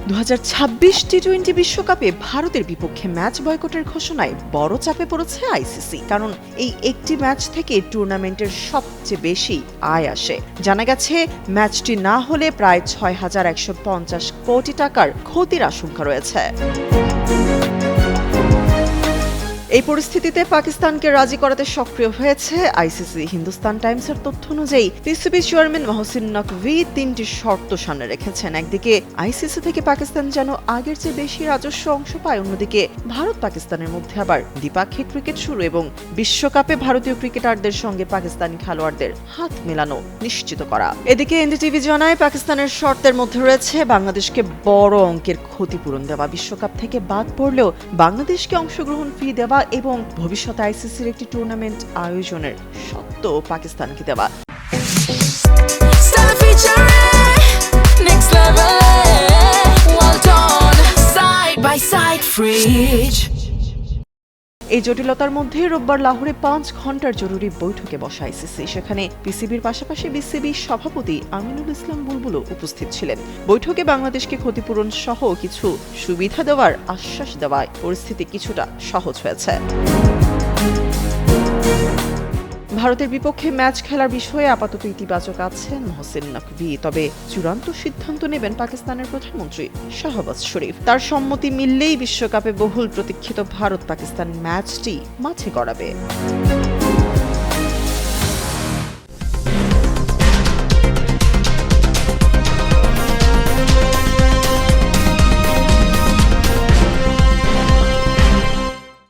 2026 টি-20 বিশ্বকাপে ভারতের বিপক্ষে ম্যাচ বয়কটের ঘোষণায় বড় চাপে পড়েছে আইসিসি। কারণ এই একটি ম্যাচ থেকে টুর্নামেন্টের সবচেয়ে বেশি আয় আসে। জানা গেছে ম্যাচটি না হলে প্রায় 6,150 কোটি টাকার ক্ষতির আশঙ্কা রয়েছে। এই পরিস্থিতিতে পাকিস্তানকে রাজি করাতে সক্রিয় হয়েছে আইসিসি। হিন্দুস্তান টাইমসের তথ্য অনুযায়ী পিসিবি চেয়ারম্যান মহসিন নকভি 3টি শর্ত সামনে রেখেছেন। একদিকে আইসিসি থেকে পাকিস্তান যেন আগের চেয়ে বেশি রাজস্ব অংশ পায়, অন্যদিকে ভারত পাকিস্তানের মধ্যে আবার দ্বিপাক্ষিক ক্রিকেট শুরু এবং বিশ্বকাপে ভারতীয় ক্রিকেটারদের সঙ্গে পাকিস্তানি খেলোয়াড়দের হাত মেলানো নিশ্চিত করা। এদিকে এনডিটিভি জানায় পাকিস্তানের শর্তের মধ্যে রয়েছে বাংলাদেশকে বড় অঙ্কের ক্ষতিপূরণ দেওয়া, বিশ্বকাপ থেকে বাদ পড়লেও বাংলাদেশকে অংশগ্রহণ ফি দেওয়া এবং ভবিষ্যতে আইসিসির একটি টুর্নামেন্ট আয়োজনের সত্ত্ব পাকিস্তানকে দেওয়া। এই জটিলতার মধ্যে রোববার লাহোরে 5 ঘন্টার জরুরি বৈঠকে বসে আইসিসি। সেখানে পিসিবির পাশাপাশি বিসিবি সভাপতি আমিনুল ইসলাম বুলবুলও উপস্থিত ছিলেন। বৈঠকে বাংলাদেশকে ক্ষতিপূরণ সহ কিছু সুবিধা দেওয়ার আশ্বাস দেওয়ায় পরিস্থিতি কিছুটা সহজ হয়েছে। ভারতের বিপক্ষে ম্যাচ খেলার বিষয়ে আপাতত ইতিবাচক আছেন মহসিন নকভি, তবে চূড়ান্ত সিদ্ধান্ত নেবেন পাকিস্তানের প্রধানমন্ত্রী শাহবাজ শরীফ। তার সম্মতি মিললেই বিশ্বকাপে বহুল প্রতীক্ষিত ভারত পাকিস্তান ম্যাচটি মাঠে গড়াবে।